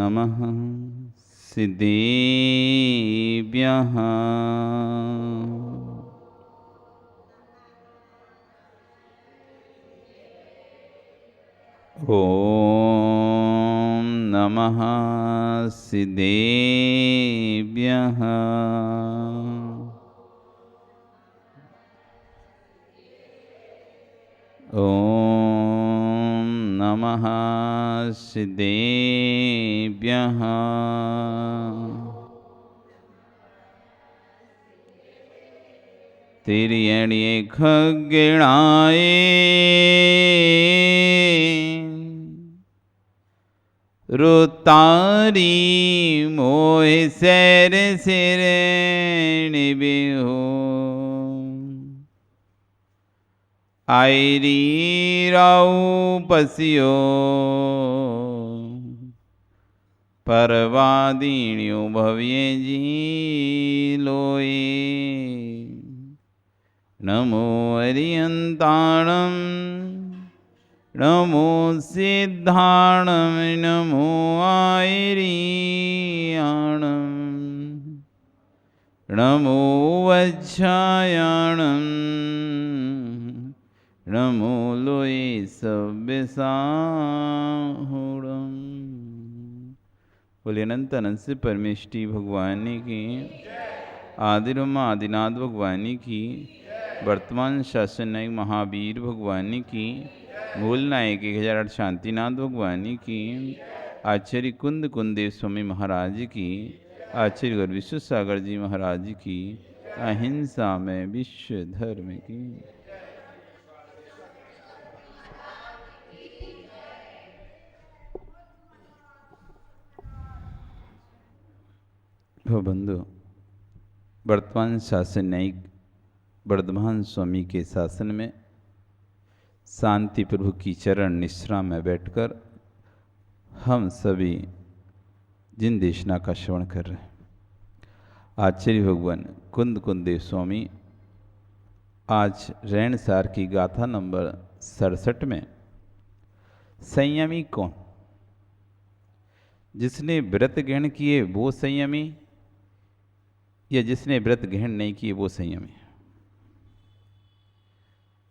नमः सिद्धेभ्यः। ॐ नमः सिद्धेभ्यः। ॐ नमः सिद्धेभ्यः। तिर्यणि खगेणाय रुतारी मोह सैर सिर निबिहो आयरी राउ पसियो परवादीण्यो भव्य जी लोए नमो हरियंताणम नमो सिद्धाणम नमो आयरियाणम नमो वज्रायाणम नमो लोये सव्यसाहुणम। बोले अनंत अनंत से परमेष्टि भगवान की, आदिरम आदिनाथ भगवान की, वर्तमान शासन नायक महावीर भगवान की, मूल नायक 1008 शांतिनाथ भगवान की, आचार्य कुंद कुंदेव स्वामी महाराज की, आचार्य गुरु विश्व सागर जी महाराज की, अहिंसा में विश्व धर्म की। बंधु, वर्तमान शासन न्यायिक वर्धमान स्वामी के शासन में शांति प्रभु की चरण निश्रा में बैठकर हम सभी जिन देशना का श्रवण कर रहे हैं, आचार्य भगवान कुंद कुंदेव स्वामी आज रैणसार की गाथा नंबर 67 में संयमी कौन, जिसने व्रत ग्रहण किए वो संयमी या जिसने व्रत ग्रहण नहीं किए वो संयमी?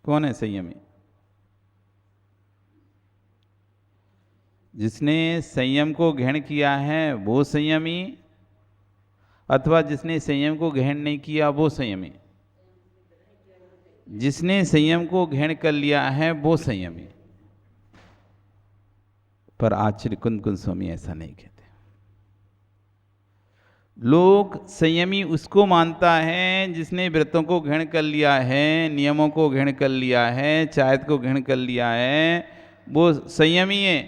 कौन है संयमी? जिसने संयम को ग्रहण किया है वो संयमी, अथवा जिसने संयम को ग्रहण नहीं किया वो संयमी? जिसने संयम को ग्रहण कर लिया है वो संयमी। पर आचार्य कुंद कुंद स्वामी ऐसा नहीं कहते। लोग संयमी उसको मानता है जिसने व्रतों को ग्रहण कर लिया है, नियमों को ग्रहण कर लिया है, चायत को ग्रहण कर लिया है, वो संयमी है।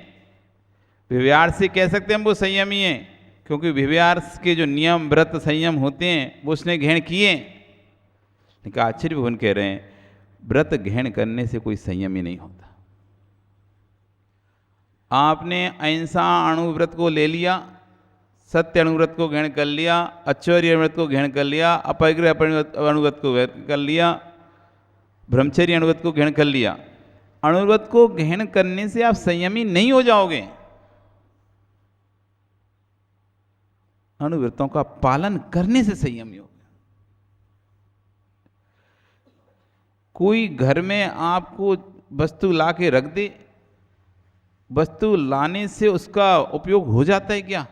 व्यवहार से कह सकते हैं हम वो संयमी है, क्योंकि व्यवहार के जो नियम व्रत संयम होते हैं वो उसने ग्रहण किए। लेकिन आचार्य भगवान कह रहे हैं व्रत ग्रहण करने से कोई संयमी नहीं होता। आपने अहिंसा अणुव्रत को ले लिया, सत्य अणुव्रत को ग्रहण कर लिया, आचर्य अणुव्रत को ग्रहण कर लिया, अपरिग्रह अणुव्रत को ग्रहण कर लिया, ब्रह्मचर्य अणुव्रत को ग्रहण कर लिया। अणुव्रत को ग्रहण करने से आप संयमी नहीं हो जाओगे। अणुव्रतों का पालन करने से संयमी होगा। कोई घर में आपको वस्तु ला के रख दे, वस्तु लाने से उसका उपयोग हो जाता है क्या?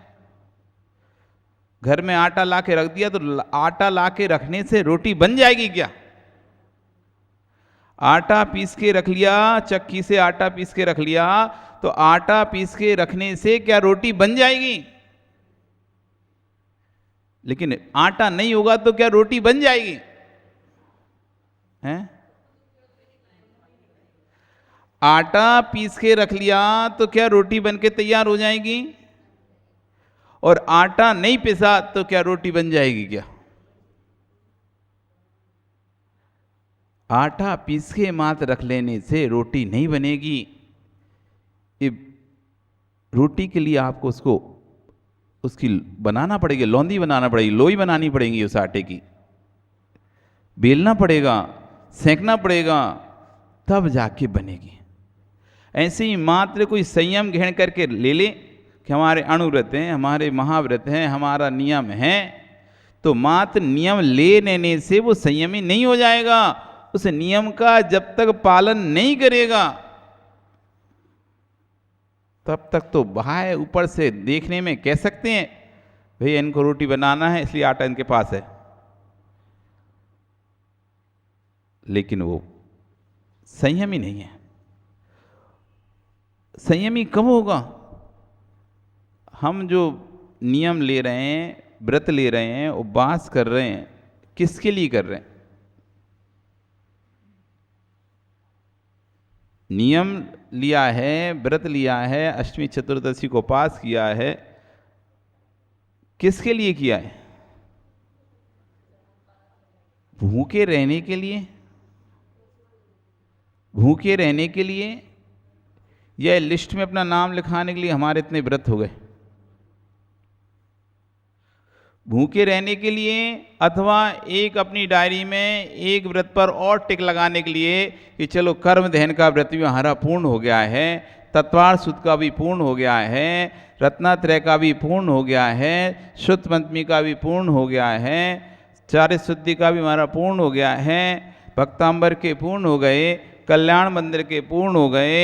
घर में आटा ला के रख दिया तो आटा ला के रखने से रोटी बन जाएगी क्या? आटा पीस के रख लिया, चक्की से आटा पीस के रख लिया, तो आटा पीस के रखने से क्या रोटी बन जाएगी? लेकिन आटा नहीं होगा तो क्या रोटी बन जाएगी? हैं? आटा पीस के रख लिया तो क्या रोटी बन के तैयार हो जाएगी? और आटा नहीं पिसा तो क्या रोटी बन जाएगी क्या? आटा पीस के मात्र रख लेने से रोटी नहीं बनेगी। रोटी के लिए आपको उसकी बनाना पड़ेगी, लौंदी बनाना पड़ेगी, लोई बनानी पड़ेगी, उस आटे की बेलना पड़ेगा, सेंकना पड़ेगा, तब जाके बनेगी। ऐसे ही मात्र कोई संयम ग्रहण करके ले ले कि हमारे अणुव्रत हैं, हमारे महाव्रत हैं, हमारा नियम है, तो मात्र नियम ले लेने से वो संयमी नहीं हो जाएगा। उस नियम का जब तक पालन नहीं करेगा तब तक तो बाहर ऊपर से देखने में कह सकते हैं भैया इनको रोटी बनाना है इसलिए आटा इनके पास है, लेकिन वो संयमी नहीं है। संयमी कब होगा? हम जो नियम ले रहे हैं, व्रत ले रहे हैं, उपवास कर रहे हैं, किसके लिए कर रहे हैं? नियम लिया है, व्रत लिया है, अष्टमी चतुर्दशी को उपास किया है, किसके लिए किया है? भूखे रहने के लिए? भूखे रहने के लिए या लिस्ट में अपना नाम लिखाने के लिए हमारे इतने व्रत हो गए? भूखे रहने के लिए अथवा एक अपनी डायरी में एक व्रत पर और टिक लगाने के लिए कि चलो कर्म दहन का व्रत भी हमारा पूर्ण हो गया है, तत्वार सुद का भी पूर्ण हो गया है, रत्नात्रय का भी पूर्ण हो गया है, शुद्ध पंचमी का भी पूर्ण हो गया है, चार्य शुद्धि का भी हमारा पूर्ण हो गया है, भक्तांबर के पूर्ण हो गए, कल्याण मंदिर के पूर्ण हो गए,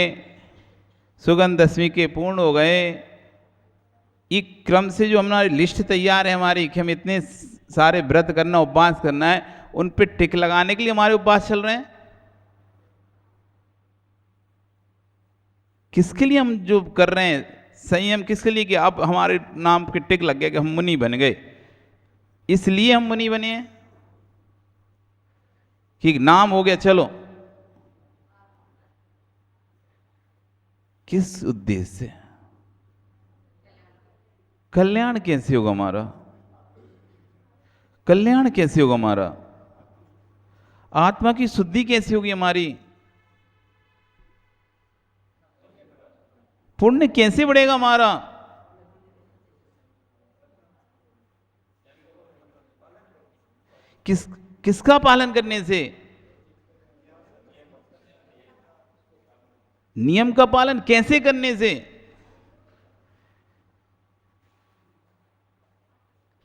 सुगंध दशमी के पूर्ण हो गए। एक क्रम से जो हमारी लिस्ट तैयार है हमारी कि हम इतने सारे व्रत करना, उपवास करना है, उन पे टिक लगाने के लिए हमारे उपवास चल रहे हैं। किसके लिए हम जो कर रहे हैं संयम? किसके लिए? कि अब हमारे नाम के टिक लग गया कि हम मुनि बन गए, इसलिए हम मुनि बने हैं कि नाम हो गया चलो। किस उद्देश्य से? कल्याण कैसे होगा हमारा? कल्याण कैसे होगा हमारा? आत्मा की शुद्धि कैसे होगी हमारी? पुण्य कैसे बढ़ेगा हमारा? किसका पालन करने से? नियम का पालन कैसे करने से?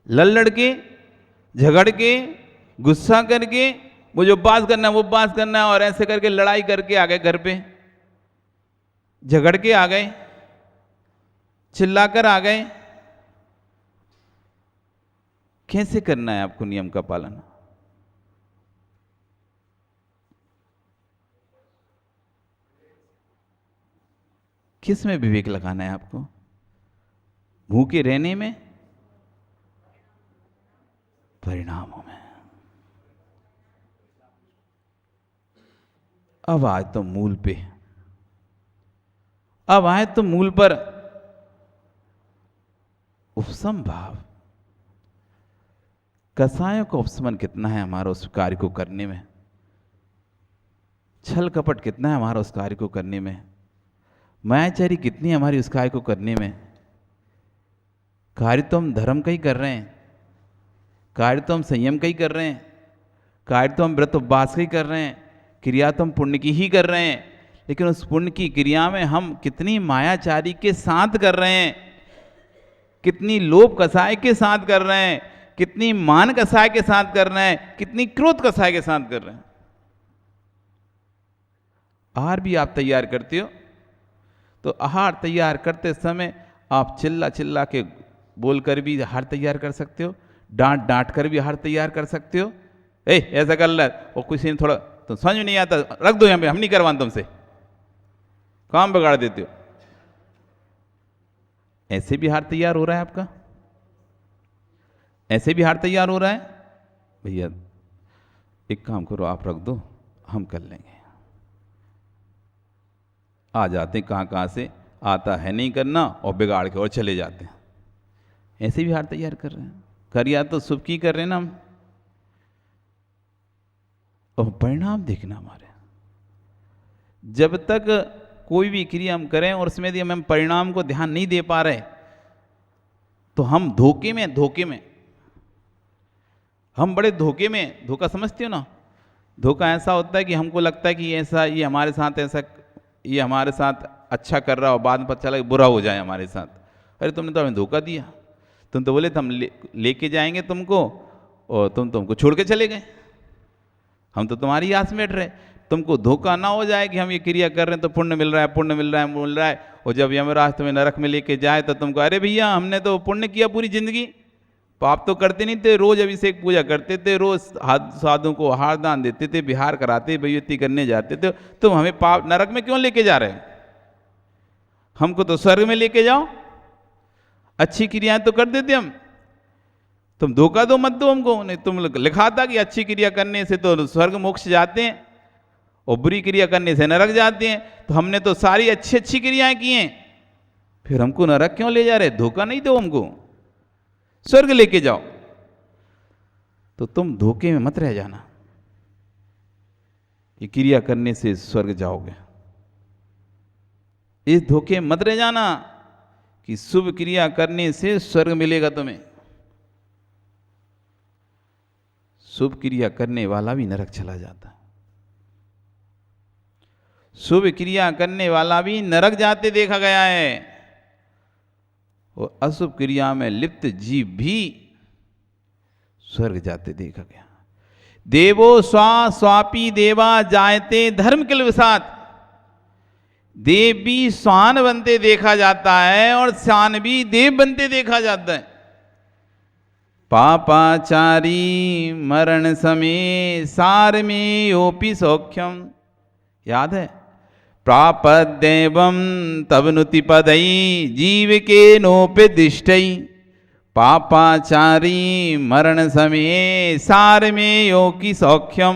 लड़ के, झगड़ के, गुस्सा करके, मुझे उपवास करना है, वो उपवास करना है, और ऐसे करके लड़ाई करके आ गए, घर पे झगड़ के आ गए, चिल्लाकर आ गए। कैसे करना है आपको नियम का पालन? किस में विवेक लगाना है आपको? भूखे रहने में, परिणामों में। अब आज तो मूल पे, अब आए तो मूल पर। उपशम भाव, कसायों का उपशमन कितना है हमारा उस कार्य को करने में? छल कपट कितना है हमारा उस कार्य को करने में? मायाचारी कितनी है हमारी उस कार्य को करने में? कार्य तो हम धर्म का ही कर रहे हैं, कार्य तो हम संयम का ही कर रहे हैं, कार्य तो हम व्रत उपवास का ही कर रहे हैं, क्रिया तो हम पुण्य की ही कर रहे हैं, लेकिन उस पुण्य की क्रिया में हम कितनी मायाचारी के साथ कर रहे हैं, कितनी लोभ कसाय के साथ कर रहे हैं, कितनी मान कसाय के साथ कर रहे हैं, कितनी क्रोध कसाय के साथ कर रहे हैं। आहार भी आप तैयार करते हो तो आहार तैयार करते समय आप चिल्ला चिल्ला के बोलकर भी आहार तैयार कर सकते हो, डांट डांट कर भी आहार तैयार कर सकते हो। ऐसा कर ले, और किसी ने थोड़ा तो समझ में नहीं आता, रख दो यहाँ पे, हम नहीं करवाएं तुमसे, काम बिगाड़ देते हो। ऐसे भी हार तैयार हो रहा है आपका? ऐसे भी हार तैयार हो रहा है? भैया एक काम करो, आप रख दो, हम कर लेंगे। आ जाते हैं कहाँ कहाँ से, आता है नहीं करना और बिगाड़ के और चले जाते हैं। ऐसे भी हार तैयार कर रहे हैं। करिया तो शुभ की कर रहे हैं ना हम, और परिणाम देखना हमारे। जब तक कोई भी क्रिया हम करें और उसमें यदि हम परिणाम को ध्यान नहीं दे पा रहे तो हम धोखे में, धोखे में, हम बड़े धोखे में। धोखा समझते हो ना? धोखा ऐसा होता है कि हमको लगता है कि ऐसा, ये हमारे साथ ऐसा, ये हमारे साथ अच्छा कर रहा हो, बाद में पता चला कि बुरा हो जाए हमारे साथ, अरे तुमने तो हमें धोखा दिया, तुम तो बोले थे हम लेके जाएंगे तुमको और तुमको छोड़ के चले गए, हम तो तुम्हारी आस में बैठ रहे, तुमको धोखा ना हो जाए कि हम ये क्रिया कर रहे हैं तो पुण्य मिल रहा है, पुण्य मिल रहा है, मिल रहा है, और जब यमराज तुम्हें नरक में लेके जाए तो तुमको अरे भैया हमने तो पुण्य किया पूरी जिंदगी, पाप तो करते नहीं थे, रोज अभिषेक पूजा करते थे, रोज साधु को हार दान देते थे, बिहार कराते, बेइज्जती करने जाते थे, तुम हमें पाप नरक में क्यों लेके जा रहे हो? हमको तो स्वर्ग में लेके जाओ, अच्छी क्रियाएं तो कर देते हम, तुम धोखा दो मत दो हमको। नहीं तुम लिखा था कि अच्छी क्रिया करने से तो स्वर्ग मोक्ष जाते हैं और बुरी क्रिया करने से नरक जाते हैं, तो हमने तो सारी अच्छी अच्छी क्रियाएं की हैं, फिर हमको नरक क्यों ले जा रहे? धोखा नहीं दो हमको, स्वर्ग लेके जाओ। तो तुम धोखे में मत रह जाना, ये क्रिया करने से स्वर्ग जाओगे, इस धोखे में मत रह जाना कि शुभ क्रिया करने से स्वर्ग मिलेगा तुम्हें। शुभ क्रिया करने वाला भी नरक चला जाता है, शुभ क्रिया करने वाला भी नरक जाते देखा गया है, और अशुभ क्रिया में लिप्त जीव भी स्वर्ग जाते देखा गया। देवो स्वापी देवा जायते धर्म किल विसात, देव भी स्वान बनते देखा जाता है और स्वान भी देव बनते देखा जाता है। पापाचारी मरण समय सार में ओपी सौख्यम, याद है? प्रापद देवम तब नुति पदई जीव के नोपे दिष्टई, पापाचारी मरण समय सार में योगी सौख्यम,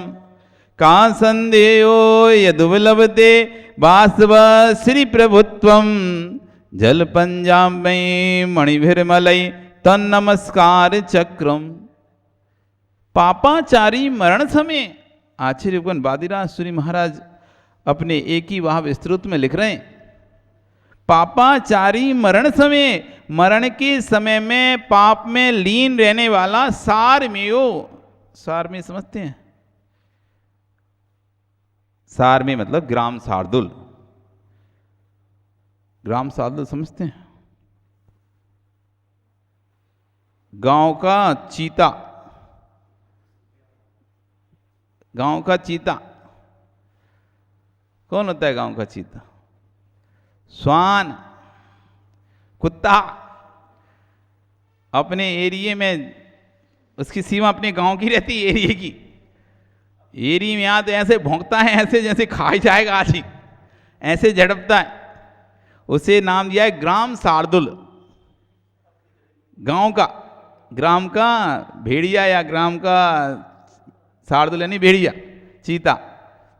का संदेहो यदुवलभते वासव श्री प्रभुत्वम, जल पंजाब में मणिभिर्मलई तन नमस्कार चक्रम। पापाचारी मरण समय, आचार्य बादीराज सूरी महाराज अपने एक ही वाह विस्तृत में लिख रहे हैं, पापाचारी मरण समय, मरण के समय में पाप में लीन रहने वाला सार में हो, सार में समझते हैं? सार में मतलब ग्राम शार्दुल, ग्राम शार्दुल समझते हैं? गांव का चीता, गांव का चीता कौन होता है? गांव का चीता श्वान, कुत्ता अपने एरिया में, उसकी सीमा अपने गांव की रहती है, एरिया की। एरिया में आ तो ऐसे भौंकता है, ऐसे जैसे खा ही जाएगा आज ही, ऐसे झड़पता है, उसे नाम दिया है ग्राम शार्दुल। गांव का, ग्राम का भेड़िया या ग्राम का शार्दुल यानी भेड़िया, चीता,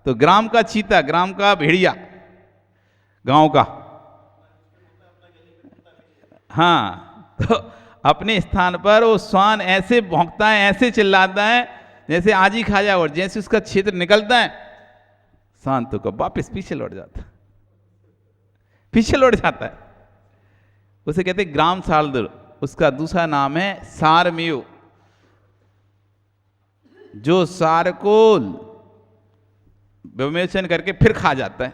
तो ग्राम का चीता, ग्राम का भेड़िया, गांव का। हाँ, तो अपने स्थान पर वो श्वान ऐसे भौंकता है, ऐसे चिल्लाता है जैसे आज ही खा जाए, और जैसे उसका क्षेत्र निकलता है शांत को वापस पीछे लौट जाता है, पीछे लौट जाता है। उसे कहते हैं ग्राम शार्दुल। उसका दूसरा नाम है सारमेय, जो सार को विवेचन करके फिर खा जाता है,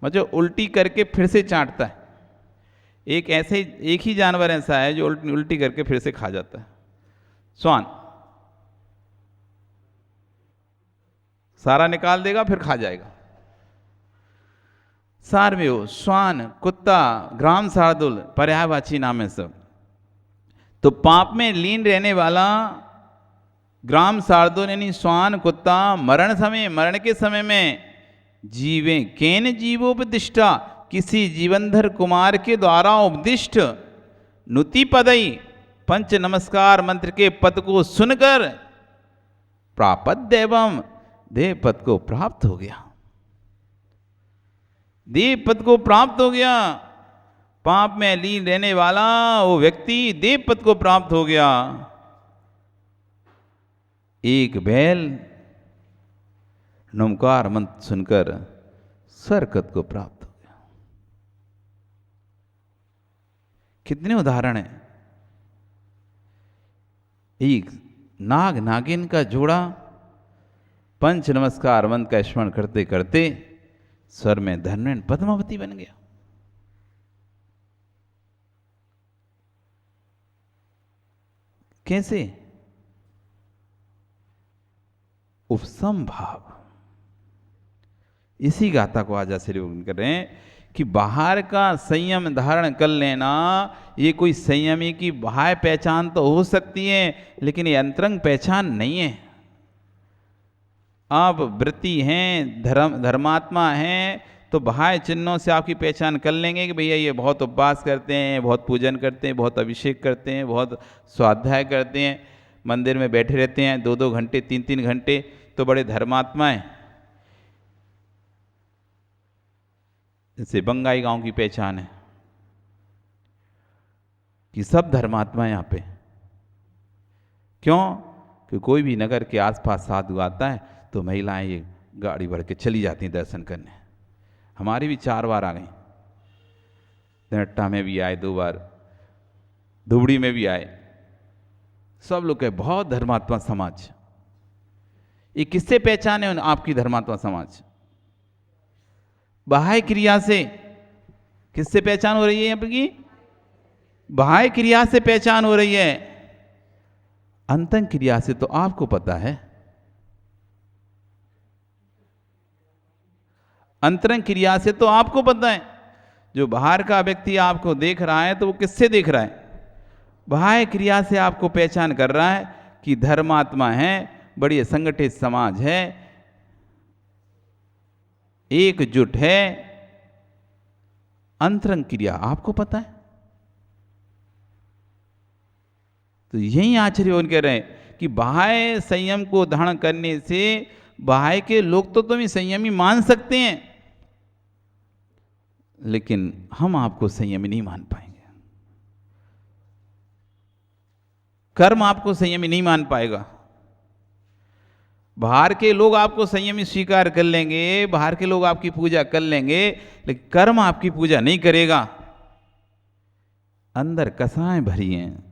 मतलब उल्टी करके फिर से चाटता है। एक ऐसे, एक ही जानवर ऐसा है जो उल्टी करके फिर से खा जाता है, श्वान। सारा निकाल देगा फिर खा जाएगा। सारमेय, श्वान, कुत्ता, ग्राम शार्दुल पर्यायवाची नाम है सब। तो पाप में लीन रहने वाला ग्राम शार्दुल यानी श्वान, कुत्ता मरण समय, मरण के समय में जीवे केन जीवोपदिष्टा, किसी जीवनधर कुमार के द्वारा उपदिष्ट नुति पदई, पंच नमस्कार मंत्र के पद को सुनकर प्रापत देवम, देव पद को प्राप्त हो गया, देव पद को प्राप्त हो गया। पाप में लीन रहने वाला वो व्यक्ति देव पद को प्राप्त हो गया। एक बैल नमकार मंत्र सुनकर सरकत को प्राप्त हो गया। कितने उदाहरण हैं। एक नाग नागिन का जोड़ा पंच नमस्कार मंत्र का स्मरण करते करते स्वर में धन्वंतरि पद्मावती बन गया। कैसे? उपसम भाव। इसी गाथा को आज श्री कर रहे हैं कि बाहर का संयम धारण कर लेना, ये कोई संयमी की बाह्य पहचान तो हो सकती है, लेकिन ये अंतरंग पहचान नहीं है। आप व्रती हैं, धर्मात्मा हैं, तो बाह्य चिन्हों से आपकी पहचान कर लेंगे कि भैया ये बहुत उपवास करते हैं, बहुत पूजन करते हैं, बहुत अभिषेक करते हैं, बहुत स्वाध्याय करते हैं, मंदिर में बैठे रहते हैं 2-2 घंटे 3-3 घंटे, तो बड़े धर्मात्मा हैं। जैसे बंगाई गांव की पहचान है कि सब धर्मात्मा यहाँ पे। क्यों? कि कोई भी नगर के आसपास साधु आता है तो महिलाएं ये गाड़ी भर के चली जाती हैं दर्शन करने। हमारी भी 4 बार आ गई, नट्टा में भी आए 2 बार, धुबड़ी में भी आए। सब लोग कहे बहुत धर्मात्मा समाज। ये किससे पहचान है आपकी धर्मात्मा समाज? बाह्य क्रिया से। किससे पहचान हो रही है आपकी? बाह्य क्रिया से पहचान हो रही है। अंतरंग क्रिया से तो आपको पता है। अंतरंग क्रिया से तो आपको पता है। जो बाहर का व्यक्ति आपको देख रहा है तो वो किससे देख रहा है? बाह्य क्रिया से आपको पहचान कर रहा है कि धर्मात्मा है, बड़ी संगठित समाज है, एकजुट है। अंतरंग क्रिया आपको पता है। तो यही आचार्य उन कह रहे हैं कि बाह्य संयम को धारण करने से बाह्य के लोग तो तुम्हें संयमी मान सकते हैं, लेकिन हम आपको संयमी नहीं मान पाएंगे। कर्म आपको संयमी नहीं मान पाएगा। बाहर के लोग आपको संयमी स्वीकार कर लेंगे, बाहर के लोग आपकी पूजा कर लेंगे, लेकिन कर्म आपकी पूजा नहीं करेगा। अंदर कसाएं भरी हैं,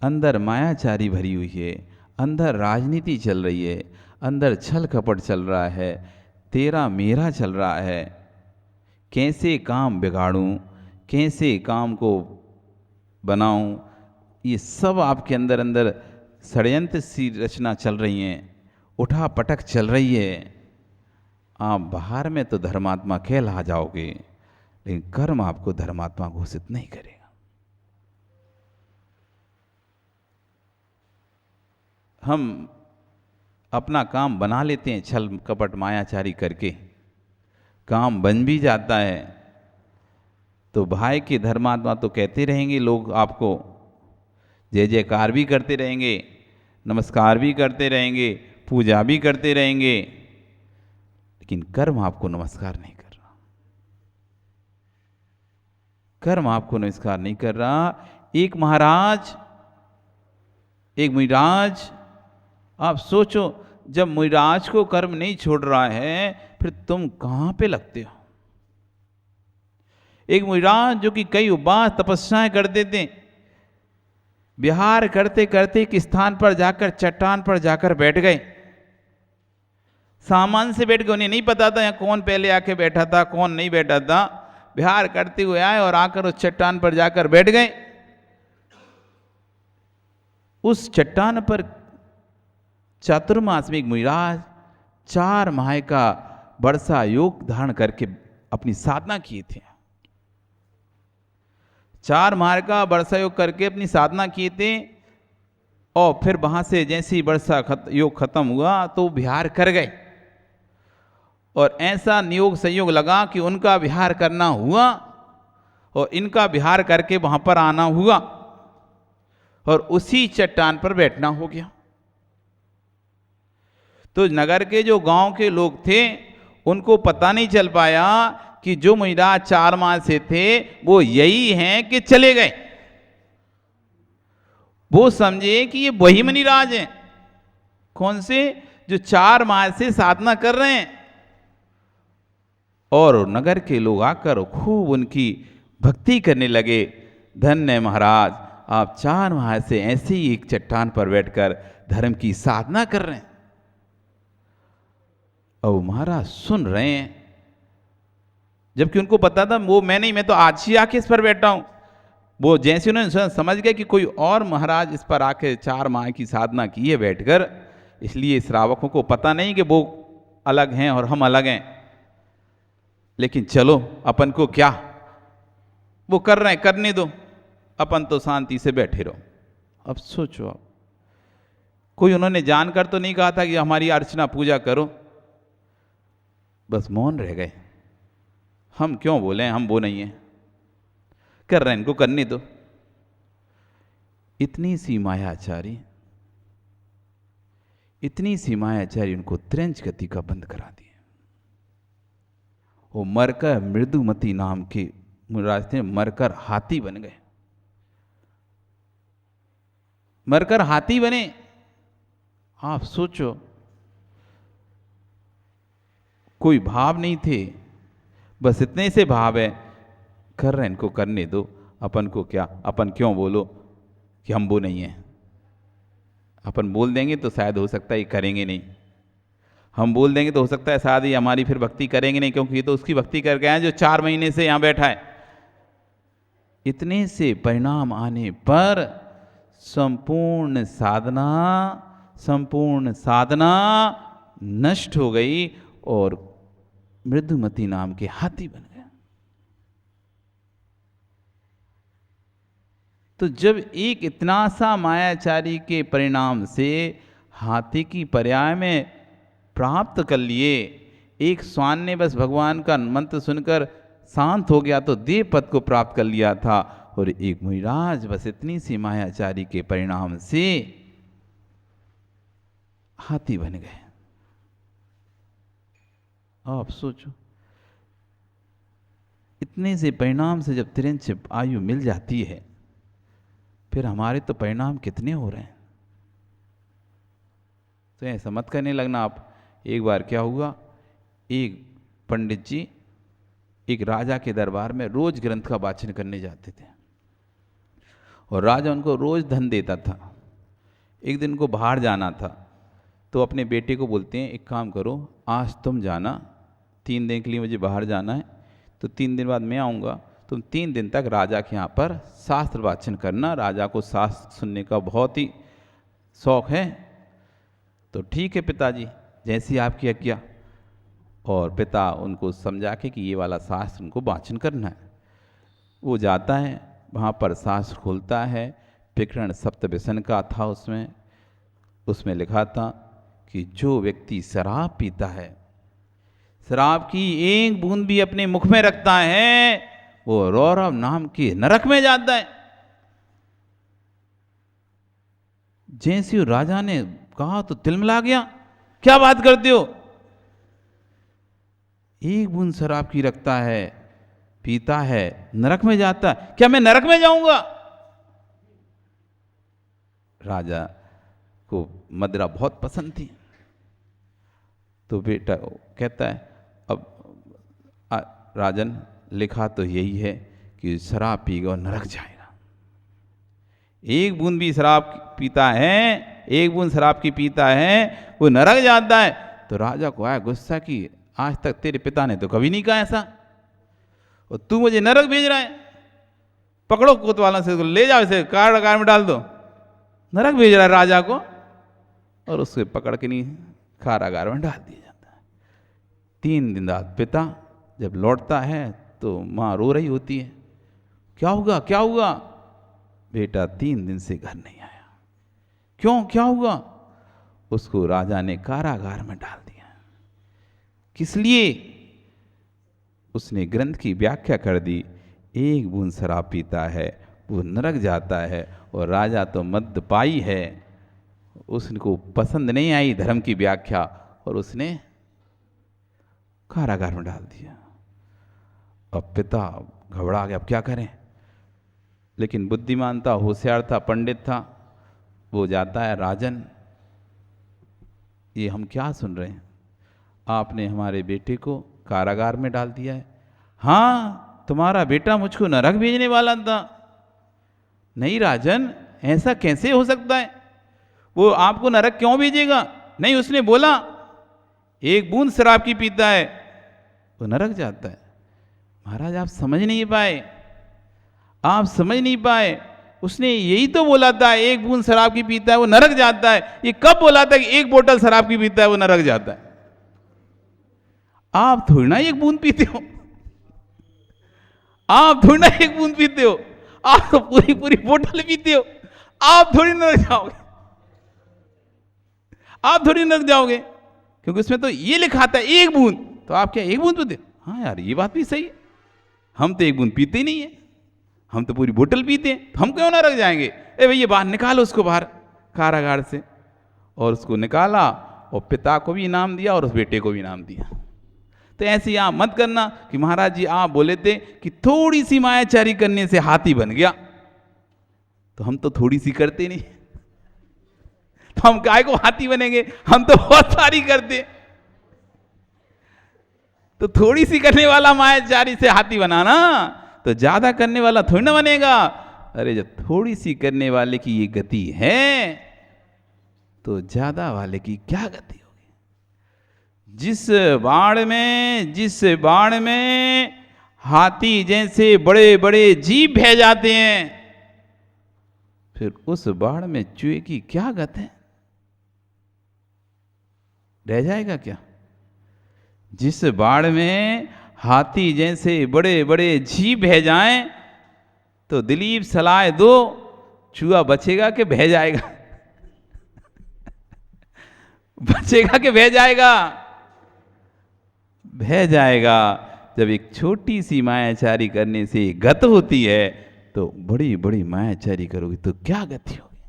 अंदर मायाचारी भरी हुई है, अंदर राजनीति चल रही है, अंदर छल कपट चल रहा है, तेरा मेरा चल रहा है। कैसे काम बिगाड़ूं, कैसे काम को बनाऊं, ये सब आपके अंदर अंदर षड्यंत्र सी रचना चल रही हैं, उठा पटक चल रही है। आप बाहर में तो धर्मात्मा कहला जाओगे, लेकिन कर्म आपको धर्मात्मा घोषित नहीं करेगा। हम अपना काम बना लेते हैं छल कपट मायाचारी करके, काम बन भी जाता है तो भाई के धर्मात्मा तो कहते रहेंगे, लोग आपको जय जयकार भी करते रहेंगे, नमस्कार भी करते रहेंगे, पूजा भी करते रहेंगे, लेकिन कर्म आपको नमस्कार नहीं कर रहा। कर्म आपको नमस्कार नहीं कर रहा। एक महाराज, एक मुनिराज, आप सोचो, जब मुनिराज को कर्म नहीं छोड़ रहा है फिर तुम कहां पे लगते हो? एक मुनिराज जो कि कई उपवास तपस्याएं करते थे, विहार करते करते एक स्थान पर जाकर, चट्टान पर जाकर बैठ गए। सामान से बैठ गए, उन्हें नहीं पता था यहाँ कौन पहले आके बैठा था, कौन नहीं बैठा था। विहार करते हुए आए और आकर उस चट्टान पर जाकर बैठ गए। उस चट्टान पर चातुर्मास में एक मुनिराज 4 माह का वर्षा योग धारण करके अपनी साधना किए थे। 4 माह का वर्षा योग करके अपनी साधना किए थे, और फिर वहां से जैसे ही वर्षा योग खत्म हुआ तो विहार कर गए। और ऐसा नियोग संयोग लगा कि उनका विहार करना हुआ और इनका विहार करके वहां पर आना हुआ, और उसी चट्टान पर बैठना हो गया। तो नगर के जो गांव के लोग थे उनको पता नहीं चल पाया कि जो मुनिराज 4 माह से थे वो यही हैं कि चले गए। वो समझे कि ये वही मुनिराज हैं। कौन से? जो 4 माह से साधना कर रहे हैं। और नगर के लोग आकर खूब उनकी भक्ति करने लगे। धन्य महाराज, आप 4 माह से ऐसे ही एक चट्टान पर बैठकर धर्म की साधना कर रहे हैं। और महाराज सुन रहे हैं, जबकि उनको पता था वो मैं नहीं, मैं तो आज ही आके इस पर बैठा हूं। वो जैसे उन्होंने समझ गए कि कोई और महाराज इस पर आके 4 माह की साधना की है बैठकर, इसलिए श्रावकों को पता नहीं कि वो अलग हैं और हम अलग हैं, लेकिन चलो अपन को क्या, वो कर रहे हैं करने दो, अपन तो शांति से बैठे रहो। अब सोचो आप, कोई उन्होंने जानकर तो नहीं कहा था कि हमारी अर्चना पूजा करो, बस मौन रह गए। हम क्यों बोले, हम वो नहीं है, कर रहे हैं इनको करने दो। इतनी सी मायाचारी, इतनी सी मायाचारी उनको त्रिंच गति का बंद करा दिए। वो मरकर मृदुमती नाम के रास्ते मरकर हाथी बन गए, मरकर हाथी बने। आप सोचो, कोई भाव नहीं थे, बस इतने से भाव है, कर रहे हैं इनको करने दो, अपन को क्या, अपन क्यों बोलो कि हम वो नहीं हैं। अपन बोल देंगे तो शायद हो सकता है ये करेंगे नहीं, हम बोल देंगे तो हो सकता है शायद ये हमारी फिर भक्ति करेंगे नहीं, क्योंकि ये तो उसकी भक्ति कर गए हैं जो 4 महीने से यहाँ बैठा है। इतने से परिणाम आने पर संपूर्ण साधना नष्ट हो गई और मृदुमती नाम के हाथी बन गए। तो जब एक इतना सा मायाचारी के परिणाम से हाथी की पर्याय में प्राप्त कर लिए, एक श्वान ने बस भगवान का मंत्र सुनकर शांत हो गया तो देव पद को प्राप्त कर लिया था, और एक मुनिराज बस इतनी सी मायाचारी के परिणाम से हाथी बन गए। आप सोचो, इतने से परिणाम से जब तिरंच आयु मिल जाती है, फिर हमारे तो परिणाम कितने हो रहे हैं। तो ऐसा मत करने लगना आप। एक बार क्या हुआ, एक पंडित जी एक राजा के दरबार में रोज ग्रंथ का वाचन करने जाते थे, और राजा उनको रोज धन देता था। एक दिन को बाहर जाना था, तो अपने बेटे को बोलते हैं एक काम करो, आज तुम जाना, 3 दिन के लिए मुझे बाहर जाना है, तो 3 दिन बाद मैं आऊँगा, तुम 3 दिन तक राजा के यहाँ पर शास्त्र वाचन करना। राजा को शास्त्र सुनने का बहुत ही शौक है। तो ठीक है पिताजी, जैसी आपकी आज्ञा। और पिता उनको समझा के कि ये वाला शास्त्र उनको वाचन करना है। वो जाता है, वहाँ पर शास्त्र खोलता है, प्रकरण सप्तव्यसन का था, उसमें लिखा था कि जो व्यक्ति शराब पीता है, शराब की एक बूंद भी अपने मुख में रखता है, वो रौरव नाम के नरक में जाता है। जैसे राजा ने कहा तो तिलमिला गया, क्या बात करते हो, एक बूंद शराब की रखता है, पीता है, नरक में जाता है, क्या मैं नरक में जाऊंगा। राजा को मदिरा बहुत पसंद थी, तो बेटा कहता है अब राजन लिखा तो यही है कि शराब पीगा और नरक जाएगा। एक बूंद भी शराब पीता है, एक बूंद शराब की पीता है, वो नरक जाता है। तो राजा को आया गुस्सा कि आज तक तेरे पिता ने तो कभी नहीं कहा ऐसा, और तू मुझे नरक भेज रहा है। पकड़ो कोतवालों से, ले जाओ इसे, कारागार में डाल दो। नरक भेज रहा है राजा को, और उससे पकड़ के नहीं कारागार में डाल दिया जाता है। 3 दिन बाद पिता जब लौटता है तो माँ रो रही होती है, क्या हुआ क्या हुआ। बेटा 3 दिन से घर नहीं आया, क्यों, क्या हुआ। उसको राजा ने कारागार में डाल दिया। किस लिए, उसने ग्रंथ की व्याख्या कर दी, एक बूंद शराब पीता है वो नरक जाता है, और राजा तो मद्यपाई है, उसको पसंद नहीं आई धर्म की व्याख्या, और उसने कारागार में डाल दिया। अब पिता घबरा गया, अब क्या करें। लेकिन बुद्धिमान था, होशियार था, पंडित था, वो जाता है, राजन ये हम क्या सुन रहे हैं, आपने हमारे बेटे को कारागार में डाल दिया है। हाँ, तुम्हारा बेटा मुझको नरक भेजने वाला था। नहीं राजन, ऐसा कैसे हो सकता है, वो आपको नरक क्यों भेजेगा। नहीं, उसने बोला एक बूंद शराब की पीता है वो नरक जाता है। महाराज आप समझ नहीं पाए, आप समझ नहीं पाए। उसने यही तो बोला था एक बूंद शराब की पीता है वो नरक जाता है। ये कब बोला था कि एक बोतल शराब की पीता है वो नरक जाता है? आप थोड़ी ना एक बूंद पीते हो, आप थोड़ी ना एक बूंद पीते हो, आप तो पूरी पूरी बोतल पीते हो। आप थोड़ी नरक जाओगे, आप थोड़ी नरक जाओगे, क्योंकि उसमें तो ये लिखा था एक बूंद। तो आप क्या एक बूंद पीते हो? हाँ यार ये बात भी सही है, हम तो एक बूंद पीते ही नहीं है, हम तो पूरी बोतल पीते हैं, तो हम क्यों नरक जाएंगे? ए भैया बाहर निकालो उसको, बाहर कारागार से। और उसको निकाला और पिता को भी इनाम दिया और उस बेटे को भी इनाम दिया। तो ऐसे आप मत करना कि महाराज जी आप बोले थे कि थोड़ी सी मायाचारी करने से हाथी बन गया, तो हम तो थोड़ी सी करते नहीं, तो हम काय को हाथी बनेंगे? हम तो बहुत सारी करते। तो थोड़ी सी करने वाला मायाचारी से हाथी बनाना, तो ज्यादा करने वाला थोड़ी ना बनेगा। अरे जब थोड़ी सी करने वाले की ये गति है, तो ज्यादा वाले की क्या गति होगी? जिस बाण में हाथी जैसे बड़े बड़े जीभ बह जाते हैं, फिर उस बाण में चूहे की क्या गति है? रह जाएगा क्या? जिस बाण में हाथी जैसे बड़े बड़े जीभ बह जाएं, तो दिलीप सलाह दो, चूहा बचेगा कि बह जाएगा? बचेगा कि बह जाएगा? बह जाएगा। जब एक छोटी सी मायाचारी करने से गत होती है, तो बड़ी बड़ी मायाचारी करोगी तो क्या गति होगी,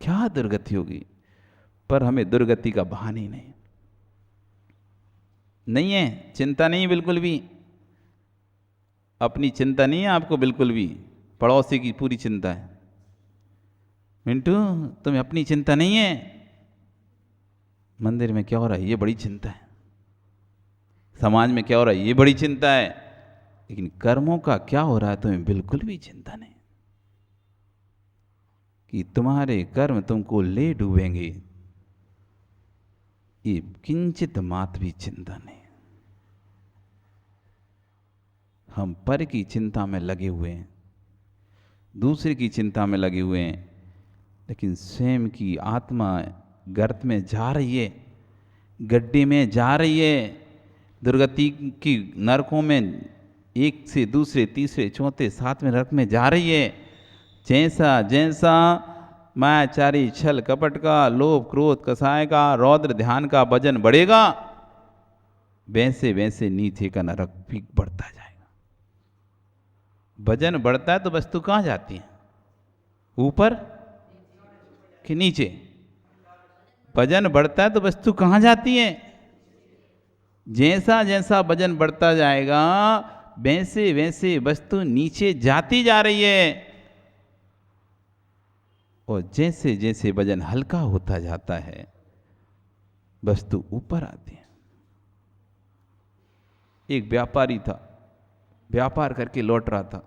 क्या दुर्गति होगी। पर हमें दुर्गति का बहाना ही नहीं है, चिंता नहीं बिल्कुल भी, अपनी चिंता नहीं है आपको बिल्कुल भी, पड़ोसी की पूरी चिंता है। मिंटू तुम्हें अपनी चिंता नहीं है, मंदिर में क्या हो रहा है ये बड़ी चिंता है, समाज में क्या हो रहा है ये बड़ी चिंता है, लेकिन कर्मों का क्या हो रहा है तुम्हें बिल्कुल भी चिंता नहीं, कि तुम्हारे कर्म तुमको ले डूबेंगे, ये किंचित मात्र भी चिंता नहीं। हम पर की चिंता में लगे हुए हैं, दूसरे की चिंता में लगे हुए हैं, लेकिन स्वयं की आत्मा गर्त में जा रही है, गड्ढे में जा रही है, दुर्गति की नरकों में एक से दूसरे तीसरे चौथे सातवें नरक में जा रही है। जैसा जैसा मायाचारी छल कपट का लोभ क्रोध कसाय का रौद्र ध्यान का वजन बढ़ेगा, वैसे वैसे नीचे का नरक भी बढ़ता जाएगा। वजन बढ़ता है तो वस्तु कहाँ जाती है, ऊपर कि नीचे? वजन बढ़ता है तो वस्तु कहाँ जाती है? जैसा जैसा वजन बढ़ता जाएगा वैसे वैसे वस्तु नीचे जाती जा रही है, और जैसे जैसे वजन हल्का होता जाता है वस्तु ऊपर आती है। एक व्यापारी था, व्यापार करके लौट रहा था,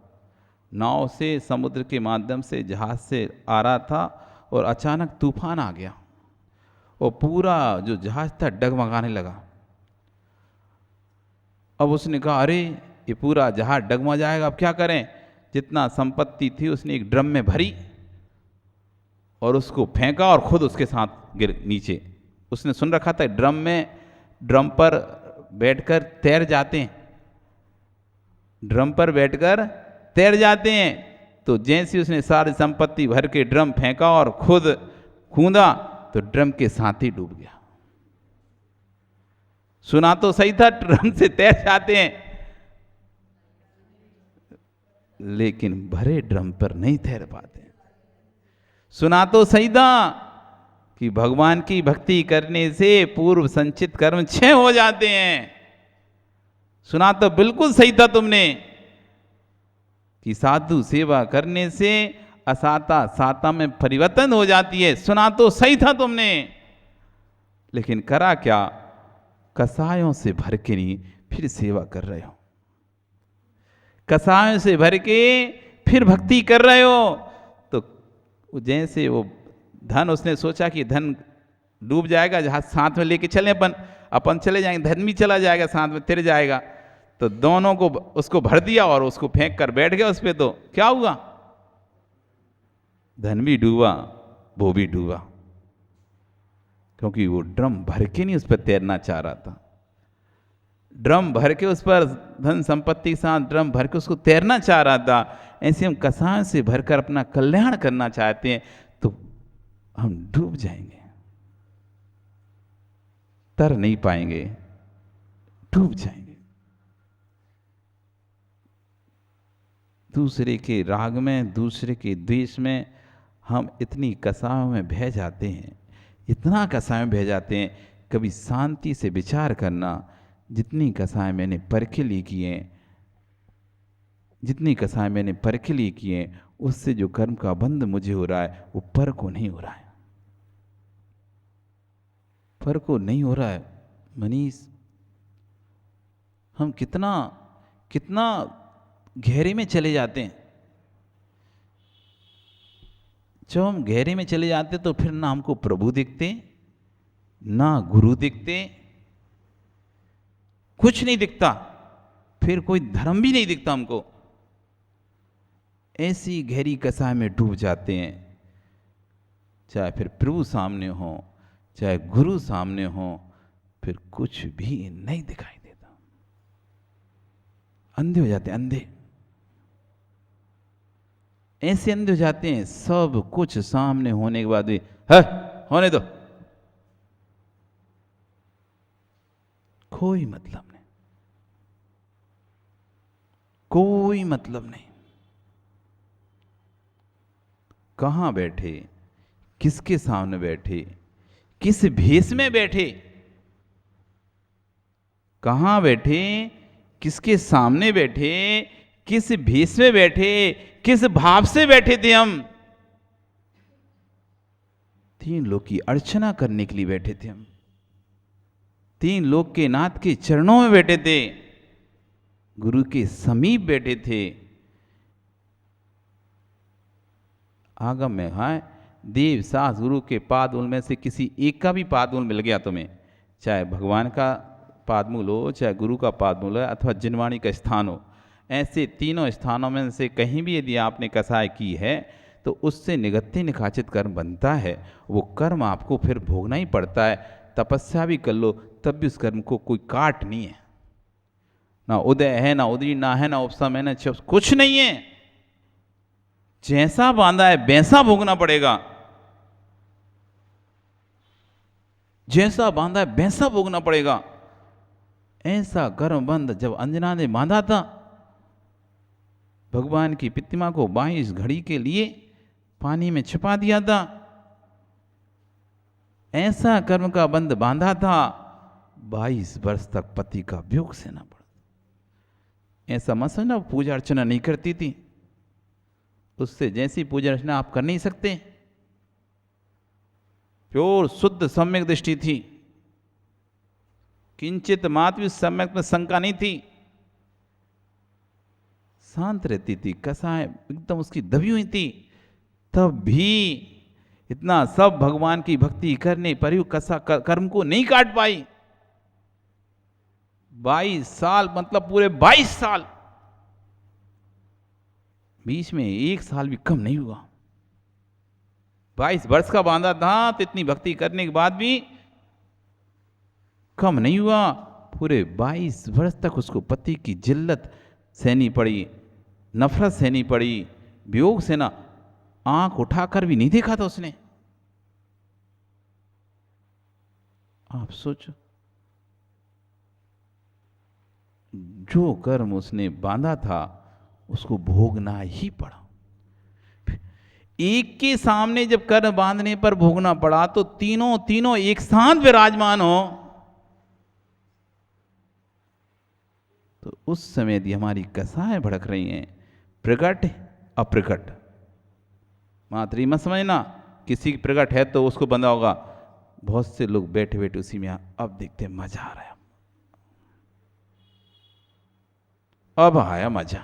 नाव से समुद्र के माध्यम से जहाज से आ रहा था, और अचानक तूफान आ गया और पूरा जो जहाज था डगमगाने लगा। अब उसने कहा अरे ये पूरा जहाज डगमगा जाएगा, अब क्या करें? जितना संपत्ति थी उसने एक ड्रम में भरी और उसको फेंका और खुद उसके साथ गिर नीचे। उसने सुन रखा था ड्रम पर बैठकर तैर जाते हैं, ड्रम पर बैठकर तैर जाते हैं। तो जैसे उसने सारी संपत्ति भर के ड्रम फेंका और खुद कूदा, तो ड्रम के साथ ही डूब गया। सुना तो सही था, ड्रम से तैर जाते हैं, लेकिन भरे ड्रम पर नहीं तैर पाते। सुना तो सही था कि भगवान की भक्ति करने से पूर्व संचित कर्म क्षय हो जाते हैं। सुना तो बिल्कुल सही था तुमने कि साधु सेवा करने से असाता साता में परिवर्तन हो जाती है। सुना तो सही था तुमने, लेकिन करा क्या? कसायों से भर के नहीं फिर सेवा कर रहे हो, कसायों से भर के फिर भक्ति कर रहे हो। तो जैसे वो धन, उसने सोचा कि धन डूब जाएगा, जहाज साथ में लेके चले अपन चले जाएंगे, धन भी चला जाएगा साथ में, तिर जाएगा। तो दोनों को उसको भर दिया और उसको फेंक कर बैठ गया उस पर, तो क्या हुआ? धन भी डूबा, वो भी डूबा, क्योंकि वो ड्रम भर के नहीं उस पर तैरना चाह रहा था। ड्रम भर के उस पर धन संपत्ति के साथ ड्रम भर के उसको तैरना चाह रहा था। ऐसे हम कसायों से भरकर अपना कल्याण करना चाहते हैं तो हम डूब जाएंगे, तर नहीं पाएंगे, डूब जाएंगे। दूसरे के राग में, दूसरे के द्वेष में हम इतनी कसायों में बह जाते हैं, इतना कसायों में बह जाते हैं। कभी शांति से विचार करना, जितनी कसाएं मैंने परखे लिए किए, जितनी कसाएं मैंने परखे लिए किए, उससे जो कर्म का बंध मुझे हो रहा है वो पर को नहीं हो रहा है, पर को नहीं हो रहा है। मनीष, हम कितना कितना गहरे में चले जाते हैं। जब हम गहरे में चले जाते तो फिर ना हमको प्रभु दिखते, ना गुरु दिखते, कुछ नहीं दिखता, फिर कोई धर्म भी नहीं दिखता हमको। ऐसी गहरी कसाय में डूब जाते हैं, चाहे फिर प्रभु सामने हो, चाहे गुरु सामने हो, फिर कुछ भी नहीं दिखाई देता। अंधे हो जाते हैं, अंधे, ऐसे अंधे हो जाते हैं। सब कुछ सामने होने के बाद भी होने दो, कोई मतलब नहीं, कोई मतलब नहीं। कहां बैठे, किसके सामने बैठे, किस भेष में बैठे, कहां बैठे, किसके सामने बैठे, किस भेष में बैठे, किस भाव से बैठे थे हम? तीन लोग की अर्चना करने के लिए बैठे थे हम, तीन लोग के नाथ के चरणों में बैठे थे, गुरु के समीप बैठे थे। आगम में है देव सास गुरु के पादमूल में से किसी एक का भी पादमूल मिल गया तुम्हें, चाहे भगवान का पादमूल हो, चाहे गुरु का पादमूल हो, अथवा जिनवाणी का स्थान हो, ऐसे तीनों स्थानों में से कहीं भी यदि आपने कसाय की है तो उससे निगत्य निखाचित कर्म बनता है। वो कर्म आपको फिर भोगना ही पड़ता है। तपस्या भी कर लो तब भी उस कर्म को कोई काट नहीं है, ना उदय है, ना उदय, ना है, ना उपसम है, ना चुप, कुछ नहीं है। जैसा बांधा है वैसा भोगना पड़ेगा, जैसा बांधा है वैसा भोगना पड़ेगा। ऐसा कर्म बंध जब अंजना ने बांधा था, भगवान की प्रतिमा को 22 घड़ी के लिए पानी में छिपा दिया था, ऐसा कर्म का बंध बांधा था, 22 वर्ष तक पति का वियोग सहना पड़ा। ऐसा मत समझना पूजा अर्चना नहीं करती थी, उससे जैसी पूजा अर्चना आप कर नहीं सकते। प्योर शुद्ध सम्यक दृष्टि थी, किंचित मात्र भी सम्यक में शंका नहीं थी, शांत रहती थी, कसाय एकदम उसकी दबी हुई थी। तब भी इतना सब भगवान की भक्ति करने पर ही कसा कर्म को नहीं काट पाई। 22 साल मतलब पूरे 22 साल, बीच में 1 साल भी कम नहीं हुआ। 22 वर्ष का बांधा था तो इतनी भक्ति करने के बाद भी कम नहीं हुआ। पूरे 22 वर्ष तक उसको पति की जिल्लत सहनी पड़ी, नफरत सहनी पड़ी, वियोग सहना, आंख उठाकर भी नहीं देखा था उसने। आप सोचो, जो कर्म उसने बांधा था उसको भोगना ही पड़ा। एक के सामने जब कर्म बांधने पर भोगना पड़ा तो तीनों एक साथ विराजमान हो तो उस समय यदि हमारी कसाएं भड़क रही हैं, प्रकट अप्रकट, मात्र मत समझना किसी की प्रकट है तो उसको बंधा होगा। बहुत से लोग बैठे बैठे उसी में अब देखते मजा आ रहा है, अब आया मजा।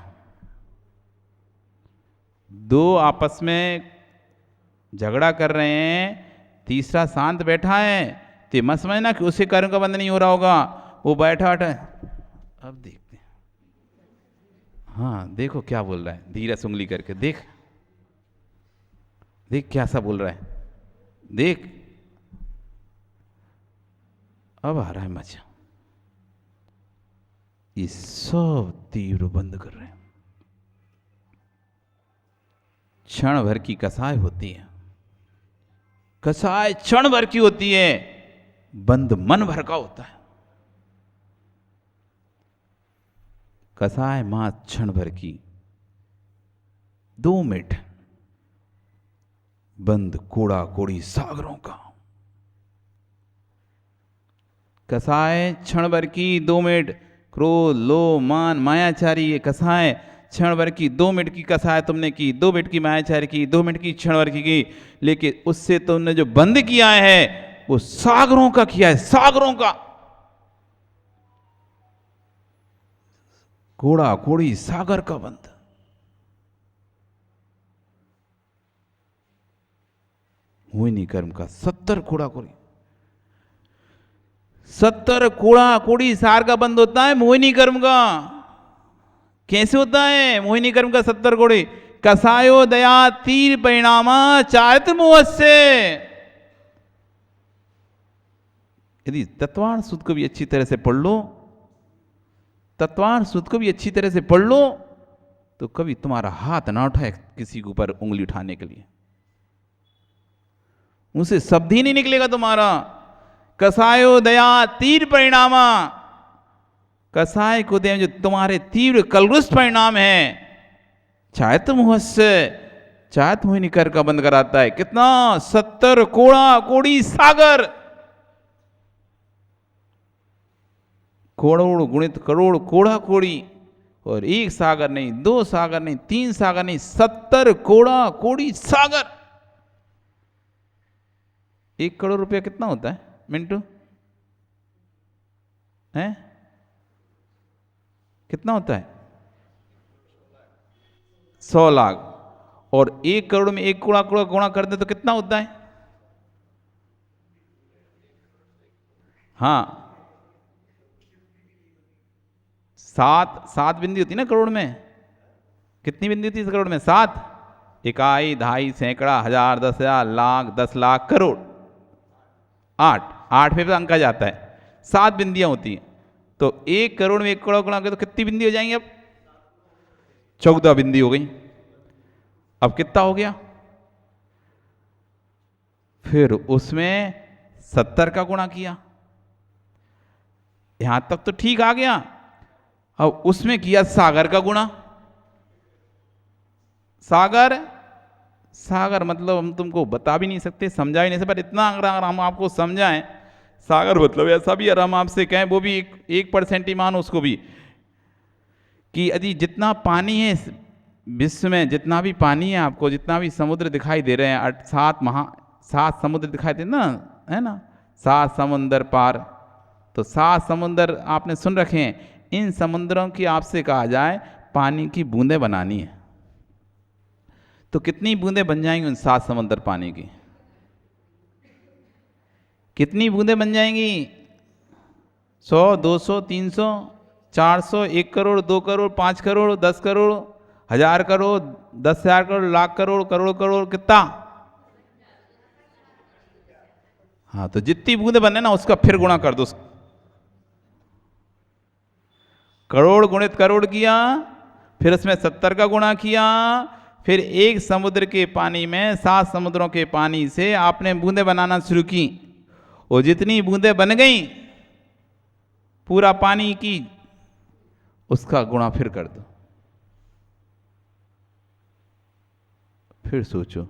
दो आपस में झगड़ा कर रहे हैं, तीसरा शांत बैठा है, तो मत समझना कि उसे कर्म का बंध नहीं हो रहा होगा, वो बैठा बैठा अब देखते हैं हाँ देखो क्या बोल रहा है, धीरे से उंगली करके देख, देख क्या सा बोल रहा है, देख अब आ रहा है मजा। ये सब तीव्र बंद कर रहे हैं। क्षण भर की कसाय होती है, कसाय क्षण भर की होती है, बंद मन भर का होता है। कसाय मात क्षण भर की, 2 मिनट, बंद कोड़ा कोड़ी सागरों का। कसाय क्षण भर की 2 मिनट, क्रोध लोभ मान मायाचारी, ये कसाय क्षण भर की 2 मिनट की कसाय तुमने की, 2 मिनट की मायाचारी की, 2 मिनट की क्षण भर की, लेकिन उससे तुमने जो बंद किया है वो सागरों का किया है, सागरों का। कोड़ा कोड़ी सागर का बंद। मोहिनी कर्म का 70 कोड़ा कोड़ी, 70 कोड़ा कोड़ी सार का बंद होता है मोहिनी कर्म का। कैसे होता है मोहिनी कर्म का 70 कोड़ी? कसायो दया तीर परिणामा चारित्र मोह से। यदि तत्वान सूत्र को भी अच्छी तरह से पढ़ लो, तत्वान सूत्र को भी अच्छी तरह से पढ़ लो, तो कभी तुम्हारा हाथ ना उठाए किसी के ऊपर उंगली उठाने के लिए, मुझसे शब्द ही नहीं निकलेगा तुम्हारा। कसायो दया तीव्र परिणामा, कसाय को दे जो तुम्हारे तीव्र कलरुष्ट परिणाम है, चायत मुहस्य, चायत मोहिनी कर का बंद कराता है। कितना? 70 कोड़ा कोड़ी सागर। करोड़ गुणित करोड़ कोड़ा कोड़ी, और 1 सागर नहीं, 2 सागर नहीं, 3 सागर नहीं, 70 कोड़ा कोड़ी सागर। 1 करोड़ रुपया कितना होता है मिंटू? है कितना होता है? 100 लाख। और 1 करोड़ में 1 कोड़ा कोड़ा गुणा कर दे तो कितना होता है? हाँ 7 बिंदी होती है ना करोड़ में। कितनी बिंदी होती है इस करोड़ में? 7। इकाई, दहाई, सैकड़ा, हजार, 10,000, लाख, 10 लाख, करोड़। 8 पे अंक आ जाता है, 7 बिंदियां होती हैं। तो 1 करोड़ में 1 करोड़ गुणा तो कितनी बिंदी हो जाएंगी? अब 14 बिंदी हो गई। अब कितना हो गया? फिर उसमें 70 का गुणा किया, यहां तक तो ठीक आ गया। अब उसमें किया सागर का गुणा। सागर, सागर मतलब हम तुमको बता भी नहीं सकते, समझा ही नहीं सकते, पर इतना अगर हम आपको समझाएं, सागर मतलब ऐसा भी, अगर हम आपसे कहें वो भी 1% ही मानो उसको भी, कि यदि जितना पानी है विश्व में, जितना भी पानी है, आपको जितना भी समुद्र दिखाई दे रहे हैं, 7 समुद्र दिखाई दे ना, है ना, 7 समुद्र पार, तो 7 समुद्र आपने सुन रखे हैं। इन समुद्रों की आपसे कहा जाए पानी की बूंदें बनानी है, तो कितनी बूंदें बन जाएंगी उन 7 समुद्र पानी की? कितनी बूंदें बन जाएंगी? 100, 200, 300, 400, 1 करोड़, 2 करोड़, 5 करोड़, 10 करोड़, 1000 करोड़, 10,000 करोड़, लाख करोड़, करोड़ करोड़, कितना? हाँ, तो जितनी बूंदें बने ना उसका फिर गुणा कर दो। करोड़ गुणित करोड़ किया, फिर उसमें 70 का गुणा किया, फिर 1 समुद्र के पानी में 7 समुद्रों के पानी से आपने बूंदें बनाना शुरू की, और जितनी बूंदें बन गई पूरा पानी की, उसका गुणा फिर कर दो। फिर सोचो,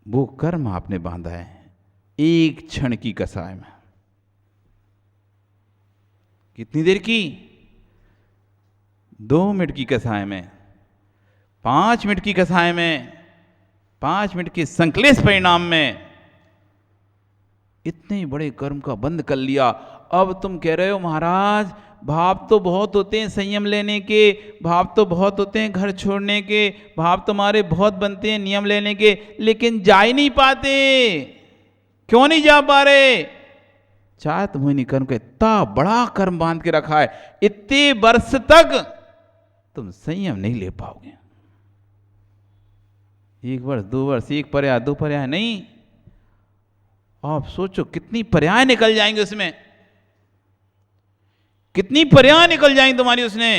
वो कर्म आपने बांधा है 1 क्षण की कसाय में। कितनी देर की? 2 मिनट की कसाय में, 5 मिनट की कसाय में, 5 मिनट के संकलेश परिणाम में इतने बड़े कर्म का बंद कर लिया। अब तुम कह रहे हो महाराज भाव तो बहुत होते हैं संयम लेने के, भाव तो बहुत होते हैं घर छोड़ने के, भाव तुम्हारे बहुत बनते हैं नियम लेने के, लेकिन जा ही नहीं पाते। क्यों नहीं जा पा रहे? चाहत मोहिनी कर्म का इतना बड़ा कर्म बांध के रखा है, इतने वर्ष तक तुम संयम नहीं ले पाओगे। 1 वर्ष 2 वर्ष, 1 पर्याय 2 पर्याय नहीं, आप सोचो कितनी पर्याय निकल जाएंगे उसमें, कितनी पर्याय निकल जाएंगी तुम्हारी उसने,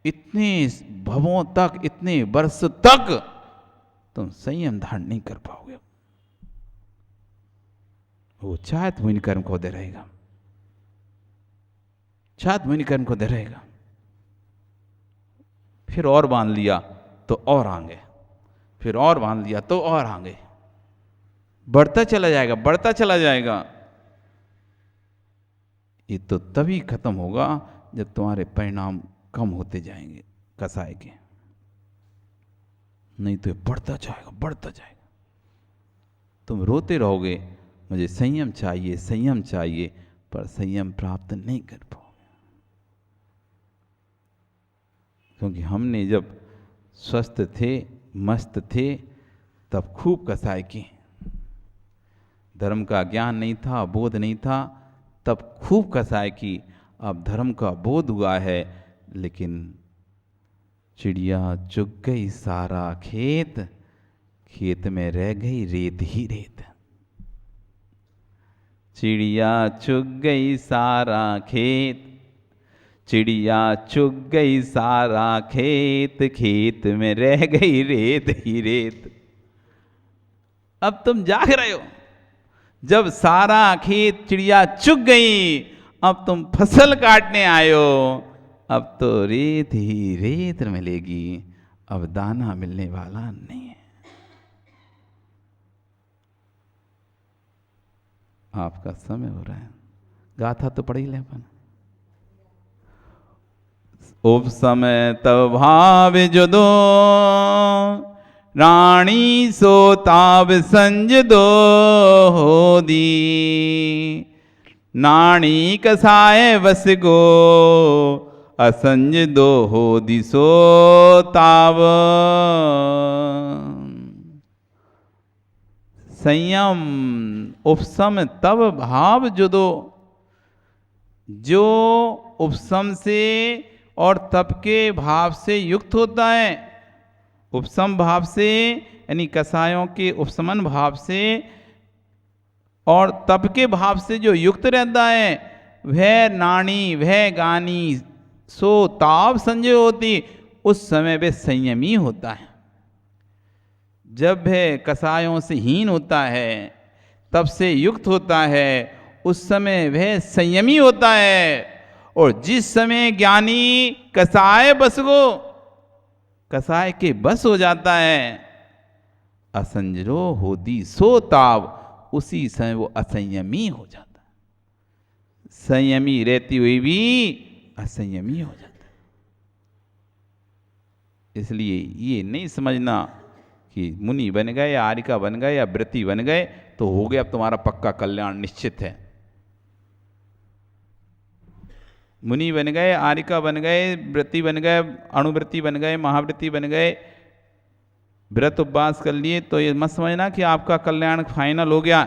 इतने भवों तक, इतने वर्ष तक तुम संयम धारण नहीं कर पाओगे। वो चाहत मुनि कर्म को दे रहेगा, चाहत मुनि कर्म को दे रहेगा। फिर और बांध लिया तो और आगे, फिर और बांध लिया तो और आगे, बढ़ता चला जाएगा, बढ़ता चला जाएगा। ये तो तभी खत्म होगा जब तुम्हारे परिणाम कम होते जाएंगे कसाय के, नहीं तो बढ़ता जाएगा, बढ़ता जाएगा। तुम रोते रहोगे मुझे संयम चाहिए, संयम चाहिए, पर संयम प्राप्त नहीं कर पाओगे। क्योंकि हमने जब स्वस्थ थे, मस्त थे, तब खूब कसाय की, धर्म का ज्ञान नहीं था, बोध नहीं था, तब खूब कसाय की। अब धर्म का बोध हुआ है, लेकिन चिड़िया चुग गई सारा खेत, खेत में रह गई रेत ही रेत। चिड़िया चुग गई सारा खेत, चिड़िया चुग गई सारा खेत, खेत में रह गई रेत ही रेत। अब तुम जाग रहे हो, जब सारा खेत चिड़िया चुग गई, अब तुम फसल काटने आयो, अब तो रेत ही रेत मिलेगी, अब दाना मिलने वाला नहीं है। आपका समय हो रहा है, गाथा तो पढ़ ही ले अपन। उप समय तब भाव जुदो, रानी सो ताब संज दो होदी, नाणी कसाय बस गो, असंज दो होदी सो ताब। संयम उपसम तब भाव जुदो, जो उपसम से और तप के भाव से युक्त होता है, उपसम भाव से यानी कसायों के उपसमन भाव से और तप के भाव से जो युक्त रहता है, वह नाणी वह गानी सो ताव संजय होती, उस समय वह संयमी होता है। जब वह कसायों से हीन होता है, तप से युक्त होता है, उस समय वह संयमी होता है। और जिस समय ज्ञानी कसाय बस गो, कसाय के बस हो जाता है, असंजरो होदी सो ताव, उसी समय वो असंयमी हो जाता है। संयमी रहती हुई भी असंयमी हो जाता है। इसलिए ये नहीं समझना कि मुनि बन गए या आर्यिका बन गए या व्रती बन गए तो हो गया अब तुम्हारा पक्का कल्याण निश्चित है। मुनि बन गए, आर्यिका बन गए, व्रती बन गए, अणुव्रती बन गए, महाव्रती बन गए, व्रत उपवास कर लिए, तो ये मत समझना कि आपका कल्याण फाइनल हो गया।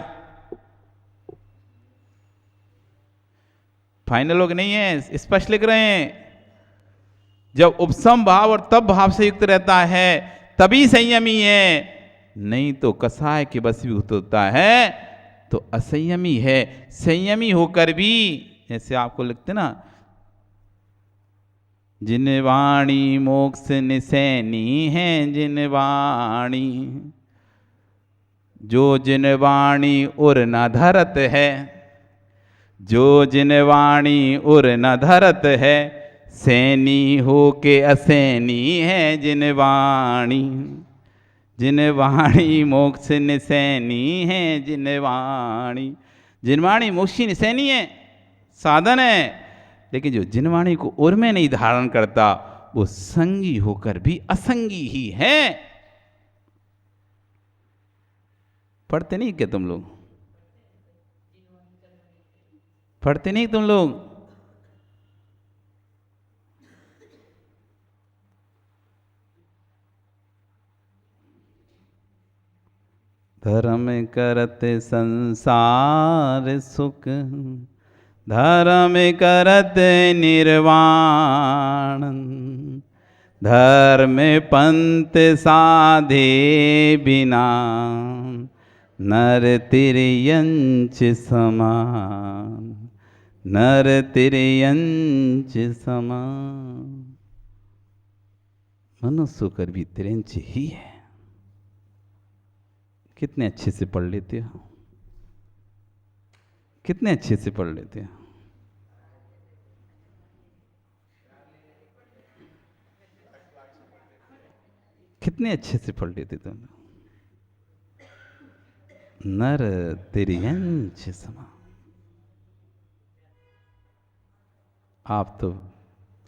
फाइनल हो गया नहीं है, स्पष्ट लिख रहे हैं। जब उपसम भाव और तप भाव से युक्त रहता है तभी संयमी है, नहीं तो कसाय के वशीभूत होता है तो असंयमी है। संयमी होकर भी, जैसे आपको लिखते ना, जिन वाणी मोक्ष निसैनी है, जिन वाणी, जो जिन वाणी उर न धरत है, जो जिन वाणी उर न धरत है, सैनी हो के असैनी है जिन वाणी। जिन वाणी मोक्ष निसैनी है, जिन वाणी, जिन वाणी मोक्षी निसैनी है, साधन है, लेकिन जो जिन वाणी को उर में नहीं धारण करता वो संगी होकर भी असंगी ही है। पढ़ते नहीं क्या तुम लोग? पढ़ते नहीं तुम लोग? धर्म करत संसार सुख, धर्म करत निर्वाण, धर्म पंथ साधे बिना नर तिर्यंच समान, नर तिर्यंच समान। मनुष्य कर भी तिरंच ही है। कितने अच्छे से पढ़ लेते हो, कितने अच्छे से पढ़ लेते हो। कितने अच्छे से पढ़ लेते तुम। नर तिर्यंच समान। आप तो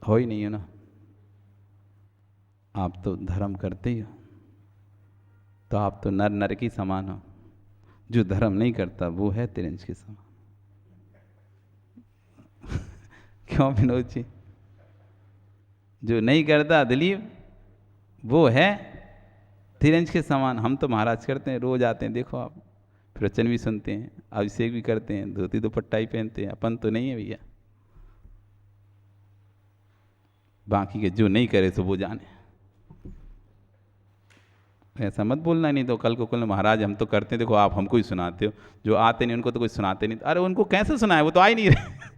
हो ही नहीं हो ना, आप तो धर्म करते ही हो, तो आप तो नर नर की समान हो। जो धर्म नहीं करता वो है तिरंज के समान। क्यों विनोद जी? जो नहीं करता दिलीप वो है तिरंज के समान। हम तो महाराज करते हैं, रोज आते हैं, देखो आप प्रवचन भी सुनते हैं, अभिषेक भी करते हैं, धोती दुपट्टा ही पहनते हैं। अपन तो नहीं है भैया। बाकी के जो नहीं करे तो वो जाने। ऐसा मत बोलना, नहीं तो कल को कल महाराज हम तो करते हैं, देखो आप हमको ही सुनाते हो। जो आते नहीं उनको तो कुछ सुनाते नहीं। अरे उनको कैसे सुनाए, वो तो आ ही नहीं रहे।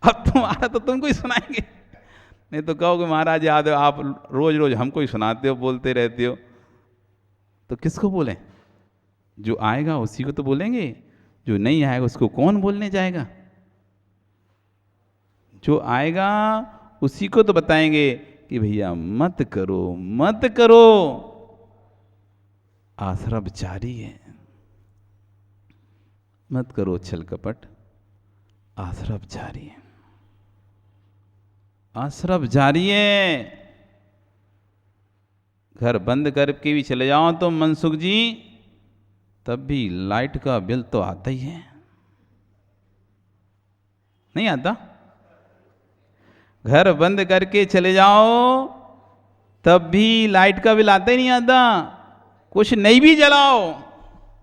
अब तुम्हारा तो तुमको ही सुनाएंगे। नहीं तो कहोगे महाराज याद है आप रोज रोज हमको ही सुनाते हो, बोलते रहते हो। तो किसको बोलें? जो आएगा उसी को तो बोलेंगे, जो नहीं आएगा उसको कौन बोलने जाएगा? जो आएगा उसी को तो बताएंगे कि भैया मत करो मत करो, आश्रम जारी है। मत करो छल कपट, आश्रम जारी है। आश्रम जारी है। घर बंद करके भी चले जाओ तो मनसुख जी, तब भी लाइट का बिल तो आता ही है। नहीं आता? घर बंद करके चले जाओ तब भी लाइट का बिल आता ही नहीं आता। कुछ नहीं भी जलाओ,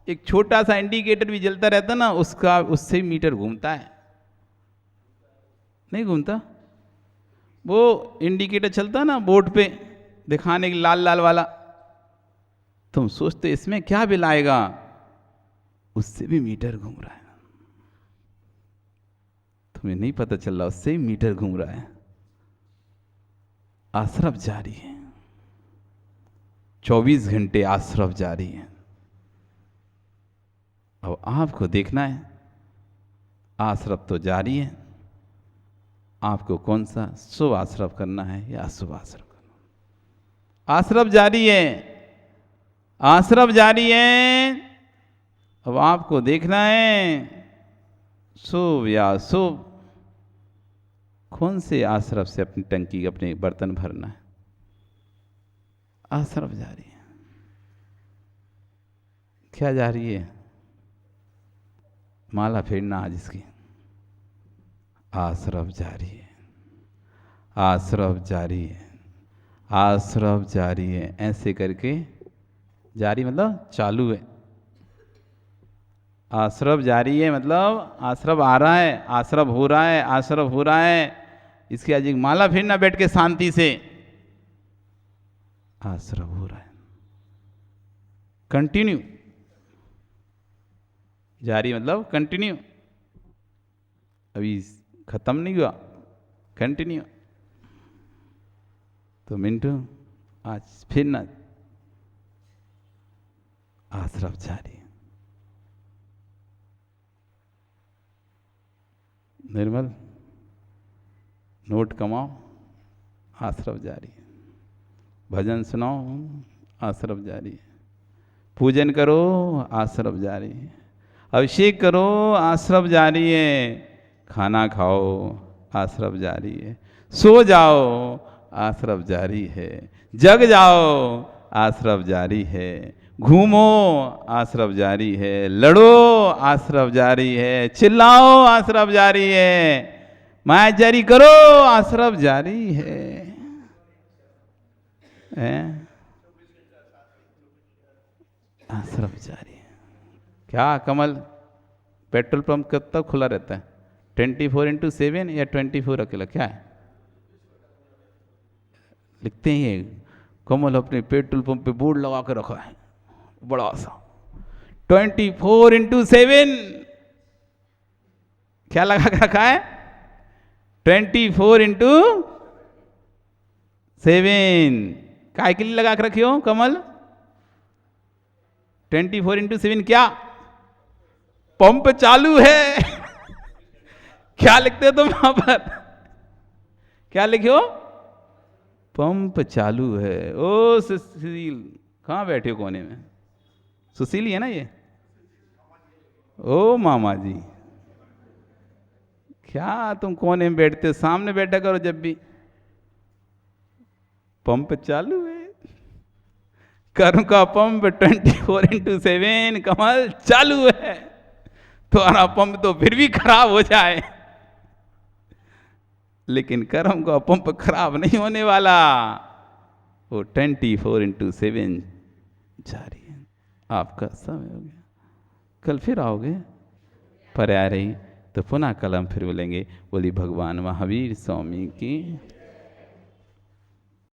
एक छोटा सा इंडिकेटर भी जलता रहता ना, उसका उससे मीटर घूमता है। नहीं घूमता? वो इंडिकेटर चलता ना बोर्ड पे दिखाने के लाल लाल वाला, तुम सोचते इसमें क्या बिल आएगा, उससे भी मीटर घूम रहा है। तुम्हें नहीं पता चल रहा, उससे ही मीटर घूम रहा है। आश्रम जारी है, 24 घंटे आश्रम जारी है। अब आपको देखना है, आश्रम तो जारी है, आपको कौन सा शुभ आश्रम करना है या अशुभ आश्रम करना है। आश्रम जारी है, आश्रम जारी है। अब आपको देखना है शुभ या अशुभ, कौन से आश्रम से अपनी टंकी अपने बर्तन भरना है। आश्रम जारी है। क्या जारी है? माला फेरना आज इसकी। आश्रम जारी है, आश्रम जारी है, आश्रम जारी है। ऐसे करके जारी मतलब चालू है। आश्रम जारी है मतलब आश्रम आ रहा है, आश्रम हो रहा है, आश्रम हो रहा है। इसकी आज एक माला फेरना बैठ के शांति से। आश्रम हो रहा है, कंटिन्यू। जारी मतलब कंटिन्यू, अभी खत्म नहीं हुआ, कंटिन्यू। तो मिंटू आज फिर ना आश्रम जारी। निर्मल नोट कमाओ, आश्रम जारी। भजन सुनाओ, आश्रम जारी। पूजन करो, आश्रम जारी। अभिषेक करो, आश्रम जारी है। खाना खाओ, आश्रम जारी है। सो जाओ, आश्रम जारी है। जग जाओ, आश्रम जारी है। घूमो, आश्रम जारी है। लड़ो, आश्रम जारी है। चिल्लाओ, आश्रम जारी है। माया जारी करो, आश्रम जारी है। आश्रम जारी है। क्या कमल, पेट्रोल पंप कब तक खुला रहता है? 24/7 या 24 अकेला? क्या है? लिखते हैं कमल अपने पेट्रोल पंप पे बोर्ड लगा के रखा है बड़ा सा 24/7 क्या लगा के रखा है 24/7 काय के लिए लगा के रखी हो कमल 24/7 क्या पंप चालू है क्या लिखते हो तुम वहां पर क्या लिखे हो पंप चालू है। ओ सुशील कहाँ बैठे हो कोने में सुशील ही है ना ये ओ मामा जी क्या तुम कोने में बैठते हो सामने बैठा करो जब भी पंप चालू है कर्म का पंप 24/7 कमल चालू है तुम्हारा पंप तो फिर भी खराब हो जाए लेकिन कर्म का पंप खराब नहीं होने वाला वो 24/7 जारी है। आपका समय हो गया कल फिर आओगे पर आ रही तो पुनः कल हम फिर मिलेंगे। बोली भगवान महावीर स्वामी की